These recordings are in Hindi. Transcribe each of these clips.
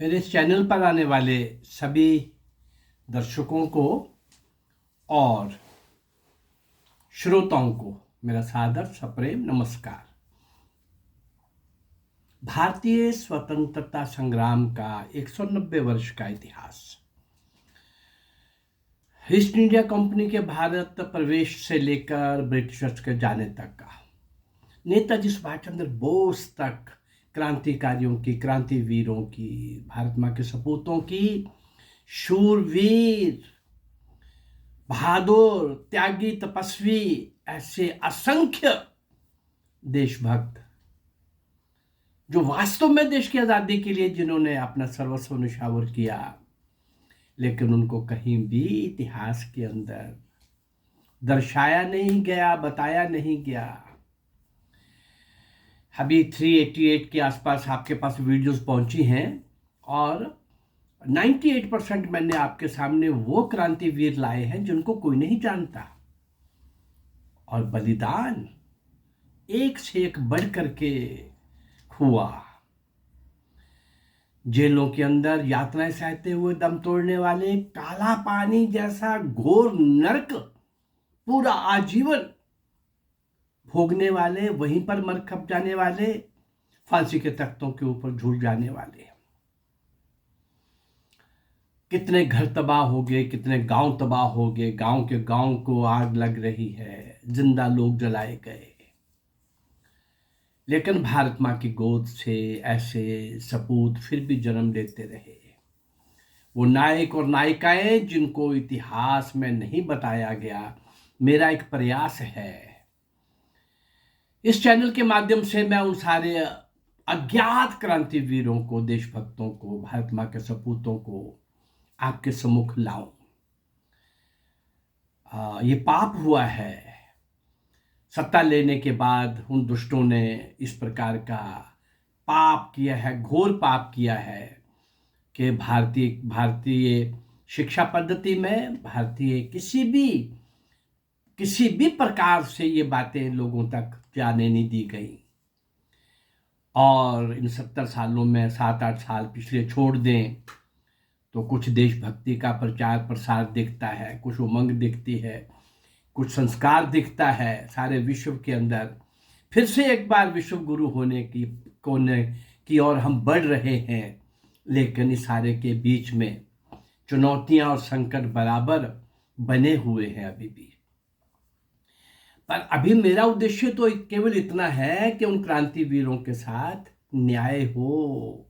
मेरे इस चैनल पर आने वाले सभी दर्शकों को और श्रोताओं को मेरा सादर सप्रेम नमस्कार। भारतीय स्वतंत्रता संग्राम का 190 वर्ष का इतिहास। ईस्ट इंडिया कंपनी के भारत प्रवेश से लेकर ब्रिटिशर्स के जाने तक का, नेताजी सुभाष चंद्र बोस तक, क्रांतिकारियों की, क्रांतिवीरों की, भारत माँ के सपूतों की, शूरवीर, बहादुर, त्यागी, तपस्वी, ऐसे असंख्य देशभक्त जो वास्तव में देश की आजादी के लिए जिन्होंने अपना सर्वस्व निछावर किया, लेकिन उनको कहीं भी इतिहास के अंदर दर्शाया नहीं गया, बताया नहीं गया। अभी 388 के आसपास आपके पास वीडियोस पहुंची हैं और 98% मैंने आपके सामने वो क्रांतिवीर लाए हैं जिनको कोई नहीं जानता, और बलिदान एक से एक बढ़ करके हुआ। जेलों के अंदर यातनाएं सहते हुए दम तोड़ने वाले, काला पानी जैसा घोर नरक पूरा आजीवन भोगने वाले, वहीं पर मर खप जाने वाले, फांसी के तख्तों के ऊपर झूल जाने वाले, कितने घर तबाह हो गए, कितने गांव तबाह हो गए, गांव के गांव को आग लग रही है, जिंदा लोग जलाए गए। लेकिन भारत माँ की गोद से ऐसे सपूत फिर भी जन्म लेते रहे, वो नायक और नायिकाएं जिनको इतिहास में नहीं बताया गया। मेरा एक प्रयास है इस चैनल के माध्यम से मैं उन सारे अज्ञात क्रांतिवीरों को, देशभक्तों को, भारत माँ के सपूतों को आपके सम्मुख लाऊं। ये पाप हुआ है, सत्ता लेने के बाद उन दुष्टों ने इस प्रकार का पाप किया है, घोर पाप किया है कि भारतीय शिक्षा पद्धति में, भारतीय किसी भी प्रकार से ये बातें लोगों तक जाने नहीं दी गई। और इन 70 सालों में 7-8 साल पिछले छोड़ दें तो कुछ देशभक्ति का प्रचार प्रसार दिखता है, कुछ उमंग दिखती है, कुछ संस्कार दिखता है सारे विश्व के अंदर। फिर से एक बार विश्व गुरु होने की ओर हम बढ़ रहे हैं। लेकिन इस सारे के बीच में चुनौतियां और संकट बराबर बने हुए हैं अभी भी। पर अभी मेरा उद्देश्य तो केवल इतना है कि उन क्रांतिवीरों के साथ न्याय हो,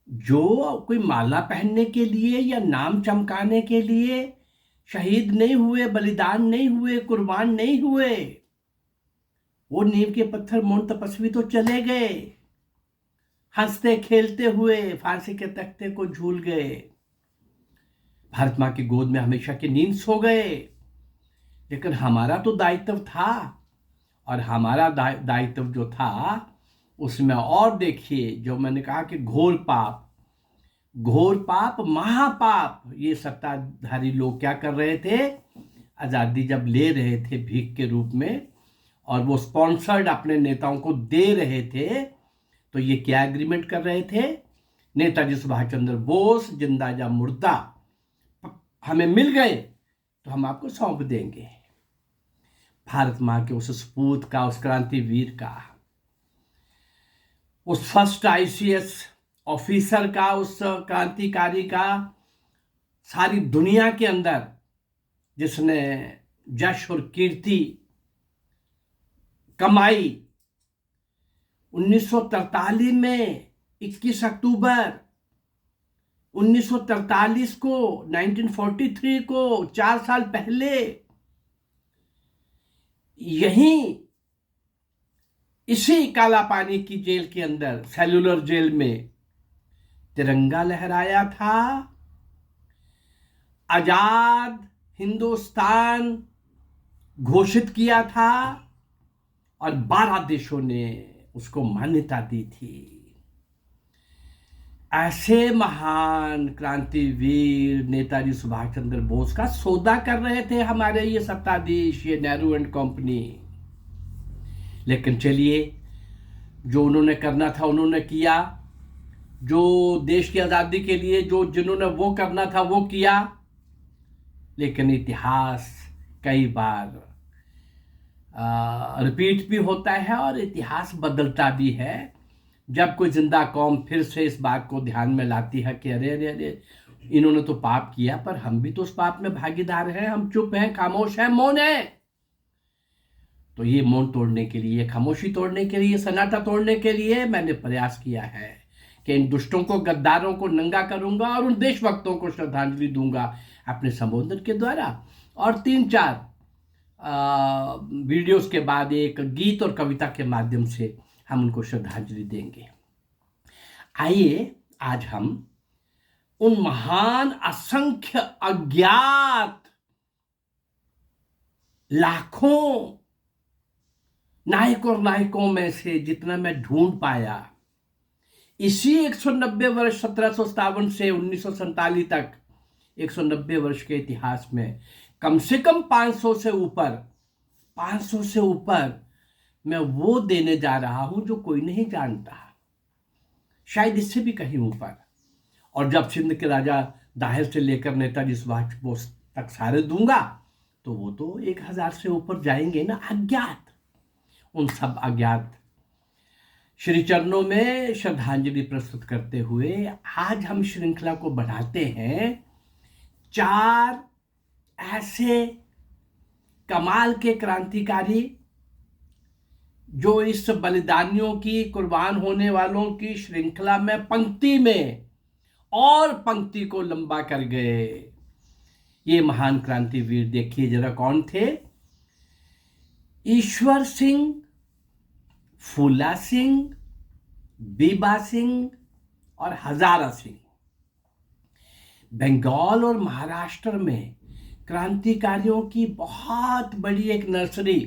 जो कोई माला पहनने के लिए या नाम चमकाने के लिए शहीद नहीं हुए, बलिदान नहीं हुए, कुर्बान नहीं हुए। वो नींव के पत्थर मौन तपस्वी तो चले गए, हंसते खेलते हुए फांसी के तख्ते को झूल गए, भारत माँ की गोद में हमेशा की नींद सो गए। लेकिन हमारा तो दायित्व था, और हमारा दायित्व जो था उसमें, और देखिए जो मैंने कहा कि घोर पाप, महापाप, ये सत्ताधारी लोग क्या कर रहे थे, आजादी जब ले रहे थे भीख के रूप में और वो स्पॉन्सर्ड अपने नेताओं को दे रहे थे, तो ये क्या एग्रीमेंट कर रहे थे, नेताजी सुभाष चंद्र बोस जिंदा या मुर्दा हमें मिल गए तो हम आपको सौंप देंगे। भारत माँ के उस सपूत का, उस क्रांतिवीर का, उस फर्स्ट आईसीएस ऑफिसर का, उस क्रांतिकारी का, सारी दुनिया के अंदर जिसने यश और कीर्ति कमाई। 1943 में 21 अक्टूबर 1943 को, 1943 को, 4 साल पहले यहीं इसी काला पानी की जेल के अंदर, सेलुलर जेल में, तिरंगा लहराया था। आजाद हिंदुस्तान घोषित किया था और 12 देशों ने उसको मान्यता दी थी। ऐसे महान क्रांतिवीर नेताजी सुभाष चंद्र बोस का सौदा कर रहे थे हमारे ये सत्ताधीश, ये नेहरू एंड कंपनी। लेकिन चलिए, जो उन्होंने करना था उन्होंने किया। जो देश की आज़ादी के लिए जो जिन्होंने वो करना था वो किया, लेकिन इतिहास कई बार रिपीट भी होता है और इतिहास बदलता भी है। जब कोई जिंदा कौम फिर से इस बात को ध्यान में लाती है कि अरे अरे अरे, इन्होंने तो पाप किया पर हम भी तो उस पाप में भागीदार हैं, हम चुप हैं, खामोश हैं, मौन हैं। तो ये मौन तोड़ने के लिए, खामोशी तोड़ने के लिए, सन्नाटा तोड़ने के लिए मैंने प्रयास किया है कि इन दुष्टों को, गद्दारों को नंगा करूंगा और उन देशभक्तों को श्रद्धांजलि दूंगा अपने संबोधन के द्वारा। और 3-4 वीडियोस के बाद एक गीत और कविता के माध्यम से हम उनको श्रद्धांजलि देंगे। आइए आज हम उन महान असंख्य अज्ञात लाखों नायक और नायकों में से जितना मैं ढूंढ पाया, इसी 190 वर्ष 1757 से 1947 तक 190 वर्ष के इतिहास में कम से कम 500 से ऊपर मैं वो देने जा रहा हूं जो कोई नहीं जानता, शायद इससे भी कहीं ऊपर। और जब सिंध के राजा दाहिर से लेकर नेताजी सुभाष बोस तक सारे दूंगा तो वो तो 1000 से ऊपर जाएंगे ना, अज्ञात। उन सब अज्ञात श्री चरणों में श्रद्धांजलि प्रस्तुत करते हुए आज हम श्रृंखला को बढ़ाते हैं 4 ऐसे कमाल के क्रांतिकारी जो इस बलिदानियों की, कुर्बान होने वालों की श्रृंखला में पंक्ति में और पंक्ति को लंबा कर गए। ये महान क्रांतिवीर देखिए जरा कौन थे। ईश्वर सिंह, फूला सिंह, बीबा सिंह और हजारा सिंह। बंगाल और महाराष्ट्र में क्रांतिकारियों की बहुत बड़ी एक नर्सरी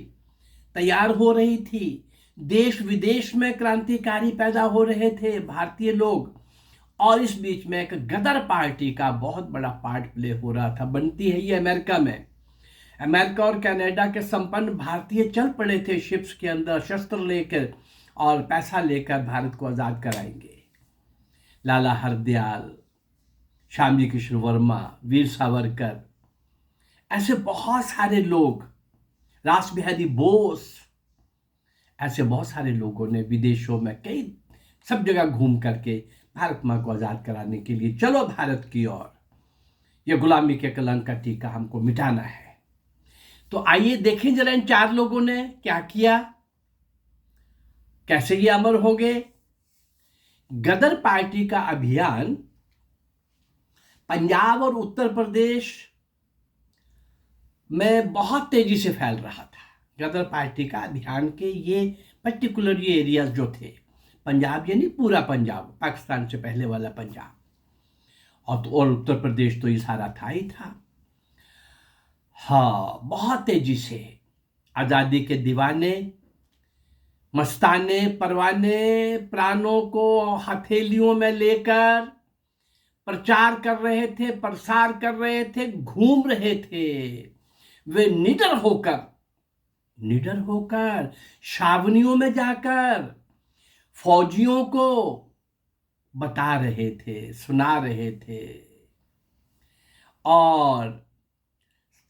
तैयार हो रही थी। देश विदेश में क्रांतिकारी पैदा हो रहे थे, भारतीय लोग। और इस बीच में एक गदर पार्टी का बहुत बड़ा पार्ट प्ले हो रहा था। बनती है ये अमेरिका में। अमेरिका और कनाडा के संपन्न भारतीय चल पड़े थे शिप्स के अंदर, शस्त्र लेकर और पैसा लेकर भारत को आज़ाद कराएंगे। लाला हरदयाल, श्यामजी कृष्ण वर्मा, वीर सावरकर, ऐसे बहुत सारे लोग, रास बिहारी बोस, ऐसे बहुत सारे लोगों ने विदेशों में कई सब जगह घूम करके भारत माँ को आज़ाद कराने के लिए, चलो भारत की ओर, यह गुलामी के कलंक का टीका हमको मिटाना है। तो आइए देखें जरा इन 4 लोगों ने क्या किया, कैसे ये अमर हो गए। गदर पार्टी का अभियान पंजाब और उत्तर प्रदेश में बहुत तेजी से फैल रहा था। गदर पार्टी का अभियान के ये पर्टिकुलर ये एरियाज जो थे, पंजाब यानी पूरा पंजाब, पाकिस्तान से पहले वाला पंजाब, और उत्तर प्रदेश तो ये सारा था ही था। हाँ, बहुत तेजी से आज़ादी के दीवाने, मस्ताने, परवाने प्राणों को हथेलियों में लेकर प्रचार कर रहे थे, प्रसार कर रहे थे, घूम रहे थे। वे निडर होकर छावनियों में जाकर फौजियों को बता रहे थे, सुना रहे थे। और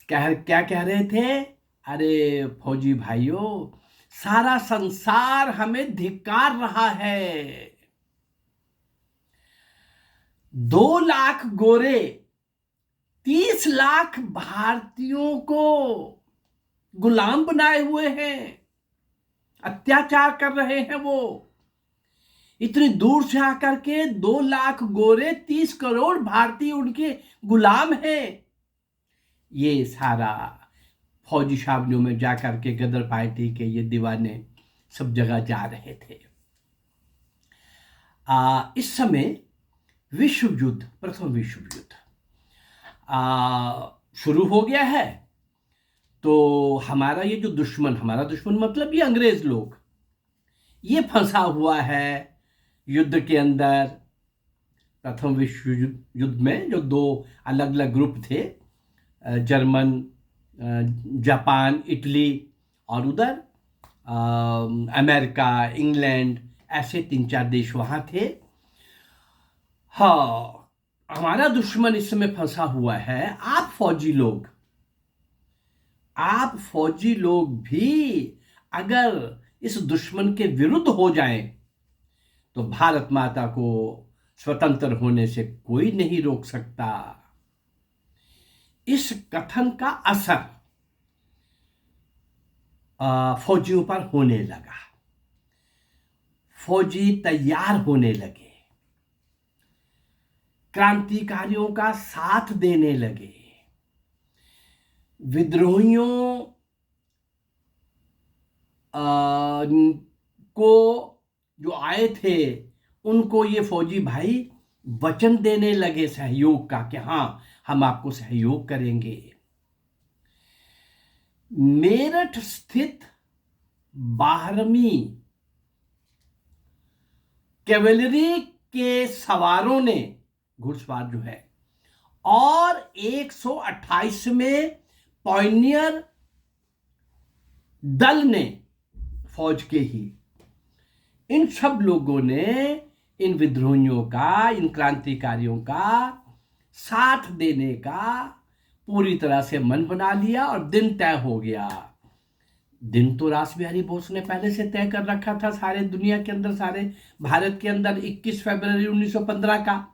क्या कह रहे थे? अरे फौजी भाइयों, सारा संसार हमें धिक्कार रहा है। 2 लाख गोरे 30 लाख भारतीयों को गुलाम बनाए हुए हैं, अत्याचार कर रहे हैं। वो इतनी दूर से आकर के 2 लाख गोरे 30 करोड़ भारतीय उनके गुलाम हैं। ये सारा फौजी छावनियों में जाकर के गदर पार्टी के ये दीवाने सब जगह जा रहे थे। इस समय विश्व युद्ध, प्रथम विश्व युद्ध शुरू हो गया है। तो हमारा ये जो दुश्मन, हमारा दुश्मन मतलब ये अंग्रेज लोग, ये फंसा हुआ है युद्ध के अंदर। प्रथम विश्व युद्ध में जो 2 अलग अलग ग्रुप थे, जर्मन, जापान, इटली, और उधर अमेरिका, इंग्लैंड, ऐसे 3-4 देश वहाँ थे। हाँ, हमारा दुश्मन इस समय फंसा हुआ है। आप फौजी लोग भी अगर इस दुश्मन के विरुद्ध हो जाएं तो भारत माता को स्वतंत्र होने से कोई नहीं रोक सकता। इस कथन का असर फौजियों पर होने लगा। फौजी तैयार होने लगे, क्रांतिकारियों का साथ देने लगे। विद्रोहियों को जो आए थे उनको ये फौजी भाई वचन देने लगे सहयोग का कि हाँ, हम आपको सहयोग करेंगे। मेरठ स्थित 12वीं कैवेलरी के सवारों ने, घुड़सवार जो है, और 128वें पायनियर दल ने, फौज के ही, इन सब लोगों ने इन विद्रोहियों का, इन क्रांतिकारियों का साथ देने का पूरी तरह से मन बना लिया और दिन तय हो गया। दिन तो रास बिहारी बोस ने पहले से तय कर रखा था, सारे दुनिया के अंदर, सारे भारत के अंदर 21 फरवरी 1915 का।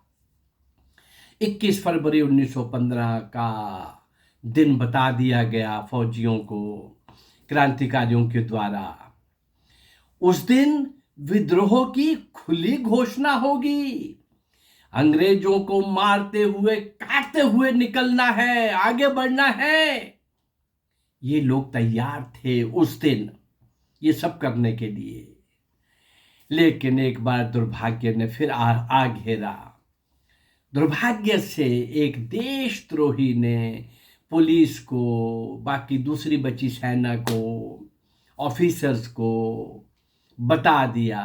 21 फरवरी 1915 का दिन बता दिया गया फौजियों को, क्रांतिकारियों के द्वारा। उस दिन विद्रोह की खुली घोषणा होगी। अंग्रेजों को मारते हुए, काटते हुए निकलना है, आगे बढ़ना है। ये लोग तैयार थे उस दिन ये सब करने के लिए। लेकिन एक बार दुर्भाग्य ने फिर आ घेरा। दुर्भाग्य से एक देशद्रोही ने पुलिस को, बाकी दूसरी बची सेना को, ऑफिसर्स को बता दिया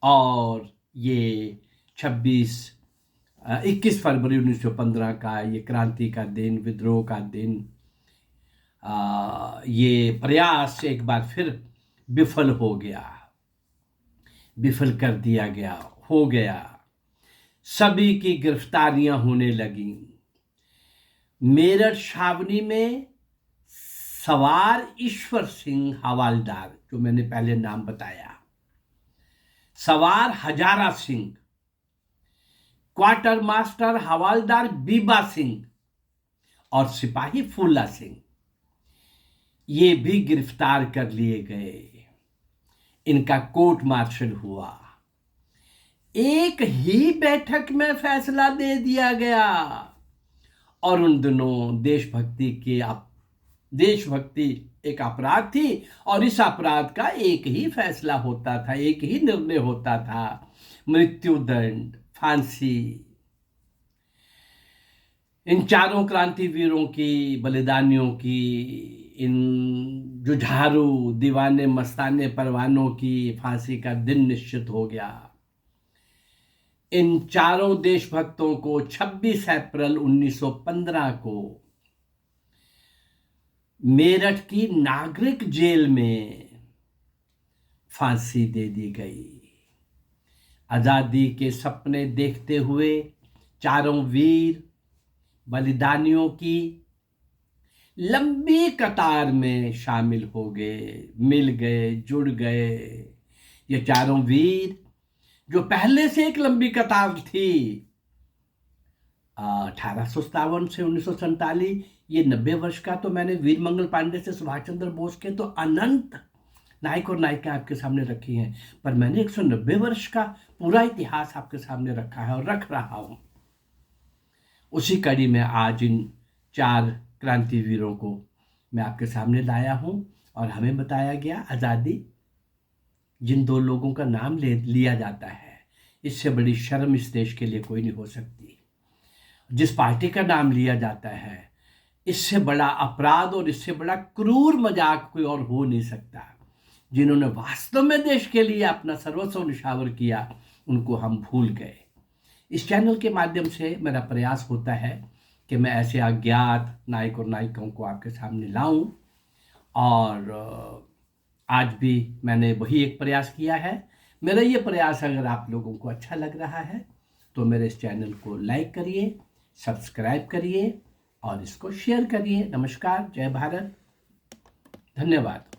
और ये 21 फरवरी 1915 का ये क्रांति का दिन, विद्रोह का दिन, ये प्रयास एक बार फिर विफल हो गया, विफल कर दिया गया, हो गया। सभी की गिरफ्तारियां होने लगीं। मेरठ छावनी में सवार ईश्वर सिंह हवालदार, जो मैंने पहले नाम बताया, सवार हजारा सिंह, क्वार्टर मास्टर हवालदार बीबा सिंह और सिपाही फूला सिंह, ये भी गिरफ्तार कर लिए गए। इनका कोर्ट मार्शल हुआ। एक ही बैठक में फैसला दे दिया गया और उन दिनों देशभक्ति एक अपराध थी और इस अपराध का एक ही फैसला होता था, एक ही निर्णय होता था, मृत्युदंड, फांसी। इन चारों क्रांतिवीरों की, बलिदानियों की, इन जुझारू, दीवाने, मस्ताने, परवानों की फांसी का दिन निश्चित हो गया। इन चारों देशभक्तों को 26 अप्रैल 1915 को मेरठ की नागरिक जेल में फांसी दे दी गई। आजादी के सपने देखते हुए चारों वीर बलिदानियों की लंबी कतार में शामिल हो गए, मिल गए, जुड़ गए। ये चारों वीर जो पहले से एक लंबी कतार थी, 1857 से 1947, ये 90 वर्ष का तो मैंने वीर मंगल पांडे से सुभाष चंद्र बोस के तो अनंत नायक और नायिका आपके सामने रखी हैं, पर मैंने 190 वर्ष का पूरा इतिहास आपके सामने रखा है और रख रहा हूं। उसी कड़ी में आज इन 4 क्रांतिवीरों को मैं आपके सामने लाया हूं और हमें बताया गया, आज़ादी जिन 2 लोगों का नाम लिया जाता है, इससे बड़ी शर्म इस देश के लिए कोई नहीं हो सकती। जिस पार्टी का नाम लिया जाता है, इससे बड़ा अपराध और इससे बड़ा क्रूर मजाक कोई और हो नहीं सकता। जिन्होंने वास्तव में देश के लिए अपना सर्वस्व निछावर किया, उनको हम भूल गए। इस चैनल के माध्यम से मेरा प्रयास होता है कि मैं ऐसे अज्ञात नायक और नायिकाओं को आपके सामने लाऊं और आज भी मैंने वही एक प्रयास किया है। मेरा ये प्रयास अगर आप लोगों को अच्छा लग रहा है तो मेरे इस चैनल को लाइक करिए, सब्सक्राइब करिए और इसको शेयर करिए। नमस्कार, जय भारत, धन्यवाद।